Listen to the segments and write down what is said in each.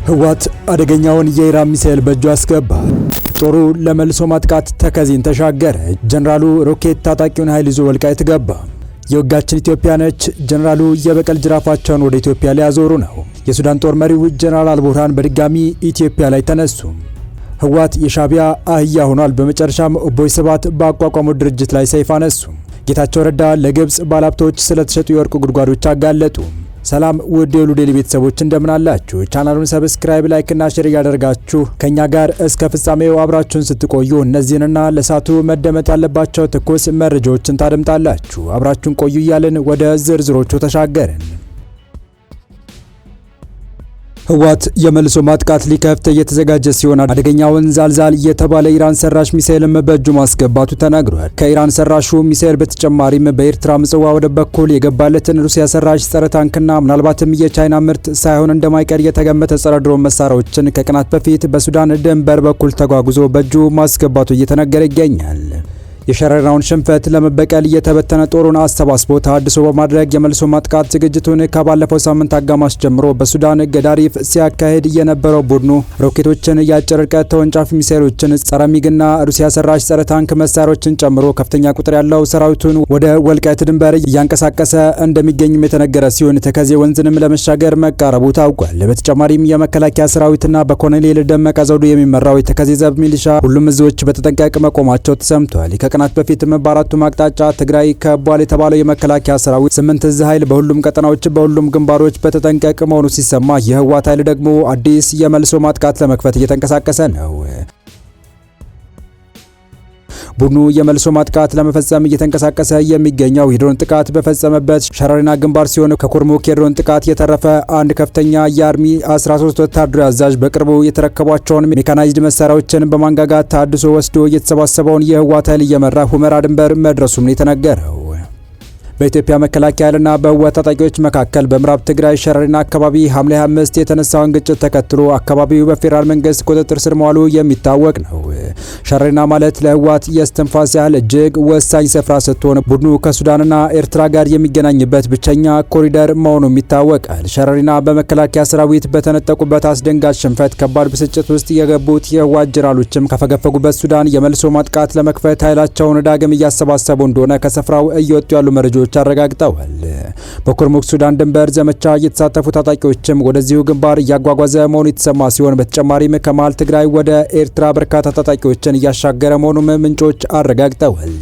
ህወሓት አደገኛውን የኢራን ሚሳኤል በእጁ አስገባ። ጦሩ ለመልሶ ማጥቃት ተከዜን ተሻገረ። ጀነራሉ ሮኬት ታጣቂውን ኃይል ይዞ ወልቃይት ገባ። የወጋችን ኢትዮጵያ ነች። ጀነራሉ የበቀል ጅራፋቸውን ወደ ኢትዮጵያ ሊያዞሩ ነው። የሱዳን ጦር መሪው ጀነራል አልቡርሃን በድጋሚ ኢትዮጵያ ላይ ተነሱ። ህወሓት የሻቢያ አህያ ሆኗል። በመጨረሻም ኦቦይ ስብሃት በአቋቋመው ድርጅት ላይ ሰይፍ አነሱ። ጌታቸው ረዳ ለግብጽ ባለሀብቶች ስለተሸጡ የወርቅ ጉድጓዶች አጋለጡ። ሰላም ውድ የሉል ዴይሊ ቤተሰቦች እንደምን አላችሁ? ቻናሉን ሰብስክራይብ፣ ላይክ እና ሼር ያደርጋችሁ ከኛ ጋር እስከ ፍጻሜው አብራችሁን ስትቆዩ እነዚህንና ለሳቱ መደመጥ ያለባቸው ትኩስ መረጃዎችን ታደምጣላችሁ። አብራችሁን ቆዩ እያልን ወደ ዝርዝሮቹ ተሻገርን። ህወሓት የመልሶ ማጥቃት ሊከፍት እየተዘጋጀ ሲሆን አደገኛውን ዛልዛል የተባለ ኢራን ሰራሽ ሚሳኤልም በእጁ ማስገባቱ ተነግሯል። ከኢራን ሰራሹ ሚሳኤል በተጨማሪም በኤርትራ ምጽዋ ወደብ በኩል የገባለትን ሩሲያ ሰራሽ ጸረ ታንክና ምናልባትም የቻይና ምርት ሳይሆን እንደማይቀር የተገመተ ጸረ ድሮን መሳሪያዎችን ከቀናት በፊት በሱዳን ድንበር በኩል ተጓጉዞ በእጁ ማስገባቱ እየተነገረ ይገኛል። የሸረራውን ሽንፈት ለመበቀል የተበተነ ጦሩን አሰባስቦ ተሃድሶ በማድረግ የመልሶ ማጥቃት ዝግጅቱን ከባለፈው ሳምንት አጋማሽ ጀምሮ በሱዳን ገዳሪፍ ሲያካሄድ የነበረው ቡድኑ ሮኬቶችን፣ የአጭር ርቀት ተወንጫፊ ሚሳኤሎችን፣ ጸረ ሚግና ሩሲያ ሰራሽ ጸረ ታንክ መሳሪያዎችን ጨምሮ ከፍተኛ ቁጥር ያለው ሰራዊቱን ወደ ወልቃይት ድንበር እያንቀሳቀሰ እንደሚገኝም የተነገረ ሲሆን ተከዜ ወንዝንም ለመሻገር መቃረቡ ታውቋል። በተጨማሪም የመከላከያ ሰራዊትና በኮሎኔል ደመቀ ዘውዱ የሚመራው የተከዜ ዘብ ሚሊሻ ሁሉም እዞች በተጠንቀቅ መቆማቸው ተሰምቷል። ቀናት በፊትም በአራቱም አቅጣጫ ትግራይ ከቧል የተባለው የመከላከያ ሰራዊት 8 እዝ ኃይል በሁሉም ቀጠናዎች በሁሉም ግንባሮች በተጠንቀቅ መሆኑ ሲሰማ የህወሓት ኃይል ደግሞ አዲስ የመልሶ ማጥቃት ለመክፈት እየተንቀሳቀሰ ነው። ቡድኑ የመልሶ ማጥቃት ለመፈጸም እየተንቀሳቀሰ የሚገኘው የድሮን ጥቃት በፈጸመበት ሸረሪና ግንባር ሲሆን ከኩርሙክ የድሮን ጥቃት የተረፈ አንድ ከፍተኛ የአርሚ 13 ወታደራዊ አዛዥ በቅርቡ የተረከቧቸውን ሜካናይዝድ መሳሪያዎችን በማንጋጋት ታድሶ ወስዶ የተሰባሰበውን የህወሓት ኃይል እየመራ ሁመራ ድንበር መድረሱም የተነገረው። በኢትዮጵያ መከላከያ ኃይልና በህወሓት ታጣቂዎች መካከል በምዕራብ ትግራይ ሸረሪና አካባቢ ሐምሌ 25 የተነሳውን ግጭት ተከትሎ አካባቢው በፌዴራል መንግስት ቁጥጥር ስር መዋሉ የሚታወቅ ነው። ሸረሪና ማለት ለህወሓት የእስትንፋስ ያህል እጅግ ወሳኝ ስፍራ ስትሆን ቡድኑ ከሱዳንና ኤርትራ ጋር የሚገናኝበት ብቸኛ ኮሪደር መሆኑም ይታወቃል። ሸረሪና በመከላከያ ሰራዊት በተነጠቁበት አስደንጋጭ ሽንፈት ከባድ ብስጭት ውስጥ የገቡት የህወሓት ጀነራሎችም ከፈገፈጉበት ሱዳን የመልሶ ማጥቃት ለመክፈት ኃይላቸውን ዳግም እያሰባሰቡ እንደሆነ ከስፍራው እየወጡ ያሉ መረጃዎች አረጋግጠዋል። በኩርሙክ ሱዳን ድንበር ዘመቻ የተሳተፉ ታጣቂዎችም ወደዚሁ ግንባር እያጓጓዘ መሆኑ የተሰማ ሲሆን በተጨማሪም ከመሃል ትግራይ ወደ ኤርትራ በርካታ ታጣቂዎችን እያሻገረ መሆኑን ምንጮች አረጋግጠዋል።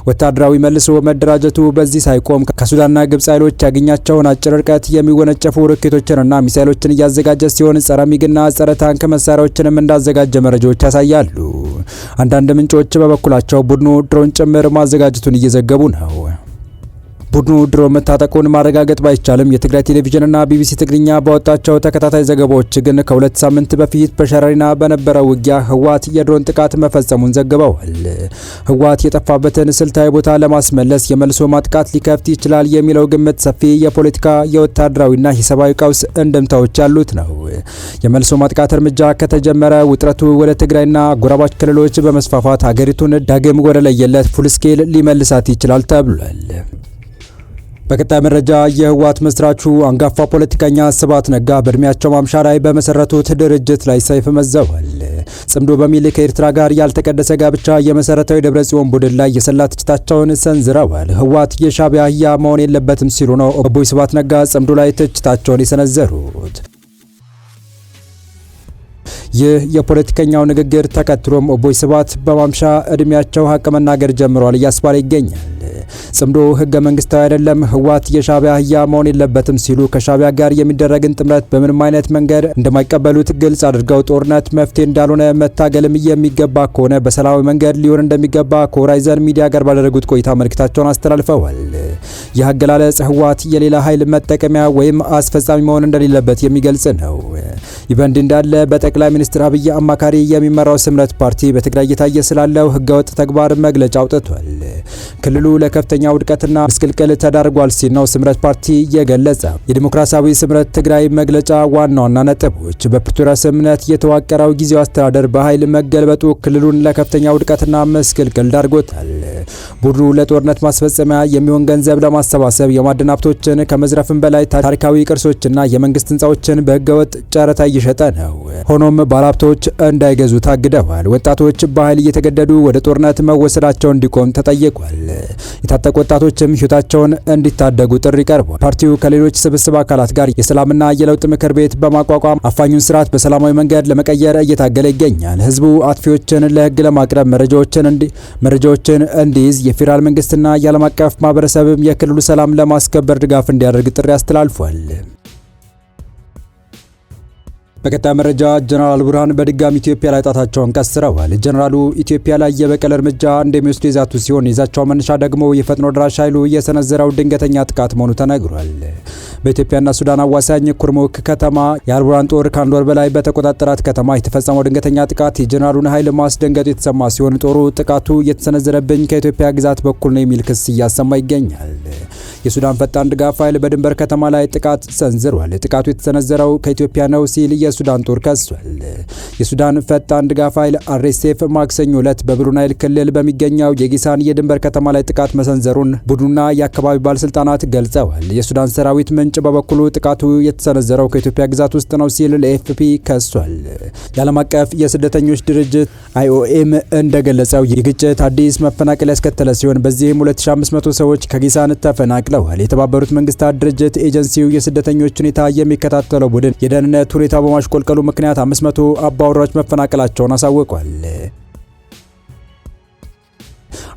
ወታደራዊ መልሶ መደራጀቱ በዚህ ሳይቆም ከሱዳንና ግብጽ ኃይሎች ያገኛቸውን አጭር ርቀት የሚወነጨፉ ሮኬቶችንና ሚሳኤሎችን እያዘጋጀ ሲሆን ጸረ ሚግና ጸረ ታንክ መሳሪያዎችንም እንዳዘጋጀ መረጃዎች ያሳያሉ። አንዳንድ ምንጮች በበኩላቸው ቡድኑ ድሮን ጭምር ማዘጋጀቱን እየዘገቡ ነው። ቡድኑ ድሮን መታጠቁን ማረጋገጥ ባይቻልም የትግራይ ቴሌቪዥንና ቢቢሲ ትግርኛ ባወጣቸው ተከታታይ ዘገባዎች ግን ከ2 ሳምንት በፊት በሸረሪና በነበረው ውጊያ ህወሓት የድሮን ጥቃት መፈጸሙን ዘግበዋል። ህወሓት የጠፋበትን ስልታዊ ቦታ ለማስመለስ የመልሶ ማጥቃት ሊከፍት ይችላል የሚለው ግምት ሰፊ የፖለቲካ የወታደራዊና ሂሳባዊ ቀውስ እንድምታዎች ያሉት ነው። የመልሶ ማጥቃት እርምጃ ከተጀመረ ውጥረቱ ወደ ትግራይና አጎራባች ክልሎች በመስፋፋት ሀገሪቱን ዳግም ወደ ለየለት ፉልስኬል ሊመልሳት ይችላል ተብሏል። በቀጣይ መረጃ የህወሓት መስራቹ አንጋፋ ፖለቲከኛ ስብሃት ነጋ በእድሜያቸው ማምሻ ላይ በመሰረቱት ድርጅት ላይ ሰይፍ መዘዋል። ጽምዶ በሚል ከኤርትራ ጋር ያልተቀደሰ ጋብቻ የመሰረታዊ ደብረጽዮን ቡድን ላይ የሰላ ትችታቸውን ሰንዝረዋል። ህወሓት የሻቢያ አህያ መሆን የለበትም ሲሉ ነው ኦቦይ ስብሃት ነጋ ጽምዶ ላይ ትችታቸውን የሰነዘሩት። ይህ የፖለቲከኛው ንግግር ተከትሎም ኦቦይ ስብሃት በማምሻ እድሜያቸው ሀቅ መናገር ጀምረዋል እያስባለ ይገኛል። ጽምዶ ህገ መንግስታዊ አይደለም፣ ህወሓት የሻቢያ አህያ መሆን የለበትም ሲሉ ከሻቢያ ጋር የሚደረግን ጥምረት በምንም አይነት መንገድ እንደማይቀበሉት ግልጽ አድርገው ጦርነት መፍትሄ እንዳልሆነ መታገልም የሚገባ ከሆነ በሰላማዊ መንገድ ሊሆን እንደሚገባ ከሆራይዘን ሚዲያ ጋር ባደረጉት ቆይታ መልእክታቸውን አስተላልፈዋል። ይህ አገላለጽ ህወሓት የሌላ ኃይል መጠቀሚያ ወይም አስፈጻሚ መሆን እንደሌለበት የሚገልጽ ነው። ይህ በእንዲህ እንዳለ በጠቅላይ ሚኒስትር አብይ አማካሪ የሚመራው ስምረት ፓርቲ በትግራይ እየታየ ስላለው ህገወጥ ተግባር መግለጫ አውጥቷል። ክልሉ ለከፍተኛ ውድቀትና ምስቅልቅል ተዳርጓል ሲል ነው ስምረት ፓርቲ የገለጸ። የዲሞክራሲያዊ ስምረት ትግራይ መግለጫ ዋና ዋና ነጥቦች በፕሪቶሪያ ስምምነት የተዋቀረው ጊዜያዊ አስተዳደር በኃይል መገልበጡ ክልሉን ለከፍተኛ ውድቀትና ምስቅልቅል ዳርጎታል። ቡድኑ ለጦርነት ማስፈጸሚያ የሚሆን ገንዘብ ለማሰባሰብ የማዕድን ሀብቶችን ከመዝረፍም በላይ ታሪካዊ ቅርሶችና የመንግስት ህንፃዎችን በህገወጥ ጨረታ እየሸጠ ነው። ሆኖም ባለሀብቶች እንዳይገዙ ታግደዋል። ወጣቶች በኃይል እየተገደዱ ወደ ጦርነት መወሰዳቸው እንዲቆም ተጠይቋል። የታጠቁ ወጣቶችም ህይወታቸውን እንዲታደጉ ጥሪ ቀርቧል። ፓርቲው ከሌሎች ስብስብ አካላት ጋር የሰላምና የለውጥ ምክር ቤት በማቋቋም አፋኙን ስርዓት በሰላማዊ መንገድ ለመቀየር እየታገለ ይገኛል። ህዝቡ አጥፊዎችን ለህግ ለማቅረብ መረጃዎችን እንዲይዝ የፌዴራል መንግስትና የዓለም አቀፍ ማህበረሰብም የክልሉ ሰላም ለማስከበር ድጋፍ እንዲያደርግ ጥሪ አስተላልፏል። በቀጣይ መረጃ ጀነራል ቡርሃን በድጋሚ ኢትዮጵያ ላይ ጣታቸውን ቀስረዋል። ጀነራሉ ኢትዮጵያ ላይ የበቀል እርምጃ እንደሚወስዱ የዛቱ ሲሆን የዛቻው መነሻ ደግሞ የፈጥኖ ደራሽ ኃይሉ የሰነዘረው ድንገተኛ ጥቃት መሆኑ ተነግሯል። በኢትዮጵያና ሱዳን አዋሳኝ ኩርሙክ ከተማ የአልቡርሃን ጦር ከአንድ ወር በላይ በተቆጣጠራት ከተማ የተፈጸመው ድንገተኛ ጥቃት የጀነራሉን ኃይል ማስደንገጡ የተሰማ ሲሆን ጦሩ ጥቃቱ የተሰነዘረብኝ ከኢትዮጵያ ግዛት በኩል ነው የሚል ክስ እያሰማ ይገኛል። የሱዳን ፈጣን ድጋፍ ኃይል በድንበር ከተማ ላይ ጥቃት ሰንዝሯል። ጥቃቱ የተሰነዘረው ከኢትዮጵያ ነው ሲል የሱዳን ጦር ከሷል። የሱዳን ፈጣን ድጋፍ ኃይል አርኤስኤፍ ማክሰኞ ዕለት በብሉ ናይል ክልል በሚገኘው የጊሳን የድንበር ከተማ ላይ ጥቃት መሰንዘሩን ቡድኑና የአካባቢ ባለስልጣናት ገልጸዋል። የሱዳን ሰራዊት ምንጭ በበኩሉ ጥቃቱ የተሰነዘረው ከኢትዮጵያ ግዛት ውስጥ ነው ሲል ለኤፍፒ ከሷል። የዓለም አቀፍ የስደተኞች ድርጅት አይኦኤም እንደገለጸው ይህ ግጭት አዲስ መፈናቀል ያስከተለ ሲሆን በዚህም 2500 ሰዎች ከጊሳን ተፈናቅለዋል። የተባበሩት መንግስታት ድርጅት ኤጀንሲው የስደተኞች ሁኔታ የሚከታተለው ቡድን የደህንነት ሁኔታ በማሽቆልቀሉ ምክንያት 500 አባወራዎች መፈናቀላቸውን አሳውቋል።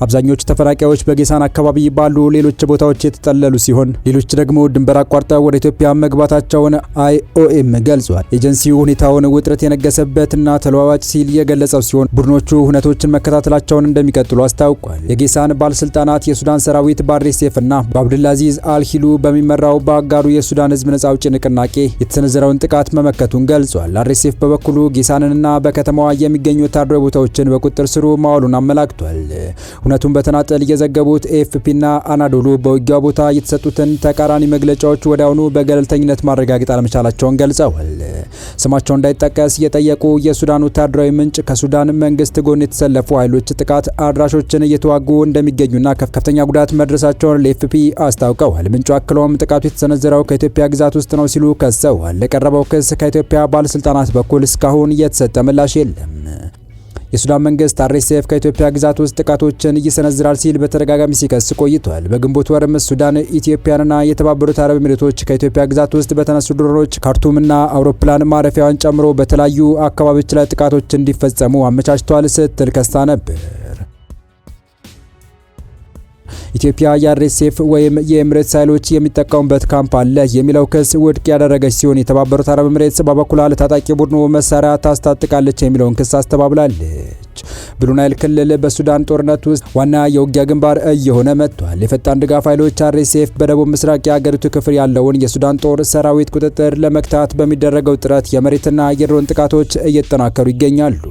አብዛኞቹ ተፈናቃዮች በጌሳን አካባቢ ባሉ ሌሎች ቦታዎች የተጠለሉ ሲሆን ሌሎች ደግሞ ድንበር አቋርጠው ወደ ኢትዮጵያ መግባታቸውን አይኦኤም ገልጿል። ኤጀንሲው ሁኔታውን ውጥረት የነገሰበትና ተለዋዋጭ ሲል የገለጸው ሲሆን ቡድኖቹ ሁነቶችን መከታተላቸውን እንደሚቀጥሉ አስታውቋል። የጌሳን ባለስልጣናት የሱዳን ሰራዊት በአርኤስኤፍና በአብዱልአዚዝ አልሂሉ በሚመራው በአጋሩ የሱዳን ህዝብ ነጻ አውጪ ንቅናቄ የተሰነዘረውን ጥቃት መመከቱን ገልጿል። አርኤስኤፍ በበኩሉ ጌሳንንና በከተማዋ የሚገኙ ወታደራዊ ቦታዎችን በቁጥጥር ስሩ ማዋሉን አመላክቷል። ሁነቱን በተናጠል የዘገቡት ኤኤፍፒና አናዶሉ በውጊያው ቦታ የተሰጡትን ተቃራኒ መግለጫዎች ወዲያውኑ በገለልተኝነት ማረጋገጥ አለመቻላቸውን ገልጸዋል። ስማቸው እንዳይጠቀስ የጠየቁ የሱዳን ወታደራዊ ምንጭ ከሱዳን መንግስት ጎን የተሰለፉ ኃይሎች ጥቃት አድራሾችን እየተዋጉ እንደሚገኙና ከፍተኛ ጉዳት መድረሳቸውን ለኤፍፒ አስታውቀዋል። ምንጩ አክለውም ጥቃቱ የተሰነዘረው ከኢትዮጵያ ግዛት ውስጥ ነው ሲሉ ከሰዋል። ለቀረበው ክስ ከኢትዮጵያ ባለስልጣናት በኩል እስካሁን የተሰጠ ምላሽ የለም። የሱዳን መንግስት አርኤስኤፍ ከኢትዮጵያ ግዛት ውስጥ ጥቃቶችን ይሰነዝራል ሲል በተደጋጋሚ ሲከስ ቆይቷል። በግንቦት ወርም ሱዳን ኢትዮጵያንና የተባበሩት አረብ ኤሚሬቶች ከኢትዮጵያ ግዛት ውስጥ በተነሱ ድሮኖች ካርቱምና አውሮፕላን ማረፊያዋን ጨምሮ በተለያዩ አካባቢዎች ላይ ጥቃቶች እንዲፈጸሙ አመቻችቷል ስትል ከሳ ነበር። ኢትዮጵያ የአርኤስኤፍ ወይም የኤሚሬትስ ኃይሎች የሚጠቀሙበት ካምፕ አለ የሚለው ክስ ውድቅ ያደረገች ሲሆን የተባበሩት አረብ ኤሚሬትስ በበኩሏ ለታጣቂ ቡድኑ መሳሪያ ታስታጥቃለች የሚለውን ክስ አስተባብላለች። ብሉ ናይል ክልል በሱዳን ጦርነት ውስጥ ዋና የውጊያ ግንባር እየሆነ መጥቷል። የፈጣን ድጋፍ ኃይሎች አርኤስኤፍ በደቡብ ምስራቅ የአገሪቱ ክፍል ያለውን የሱዳን ጦር ሰራዊት ቁጥጥር ለመክታት በሚደረገው ጥረት የመሬትና የድሮን ጥቃቶች እየተጠናከሩ ይገኛሉ።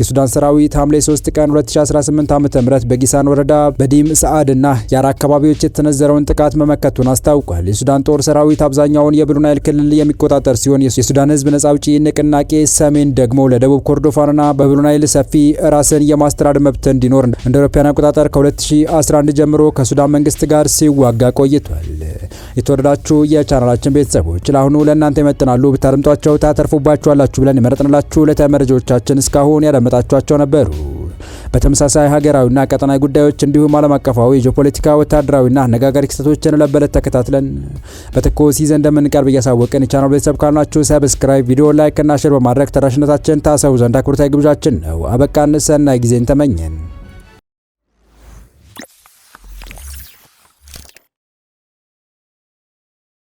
የሱዳን ሰራዊት ሐምሌ 3 ቀን 2018 ዓ.ም በጊሳን ወረዳ በዲም ሰዓድና ያራ አካባቢዎች የተሰነዘረውን ጥቃት መመከቱን አስታውቋል። የሱዳን ጦር ሰራዊት አብዛኛውን የብሉ ናይል ክልል የሚቆጣጠር ሲሆን የሱዳን ህዝብ ነጻ አውጪ ንቅናቄ ሰሜን ደግሞ ለደቡብ ኮርዶፋንና በብሉ ናይል ሰፊ ራስን የማስተዳደር መብት እንዲኖር እንደ አውሮፓውያን አቆጣጠር ከ2011 ጀምሮ ከሱዳን መንግስት ጋር ሲዋጋ ቆይቷል። የተወደዳችሁ የቻናላችን ቤተሰቦች ለአሁኑ ለእናንተ ይመጥናሉ ብታደምጧቸው ታተርፉባችኋላችሁ ብለን የመረጥንላችሁ ዕለታዊ መረጃዎቻችን እስካሁን ያዳመጣችኋቸው ነበሩ። በተመሳሳይ ሀገራዊና ቀጠናዊ ጉዳዮች እንዲሁም ዓለም አቀፋዊ ጂኦፖለቲካ፣ ወታደራዊና አነጋጋሪ ክስተቶችን ለበለት ተከታትለን በትኩስ ይዘን እንደምንቀርብ እያሳወቅን የቻናሉ ቤተሰብ ካልናችሁ ሰብስክራይብ፣ ቪዲዮ ላይክ እና ሼር በማድረግ ተደራሽነታችን ታሰቡ ዘንድ አክብሮታዊ ግብዣችን ነው። አበቃን። ሰናይ ጊዜን ተመኘን።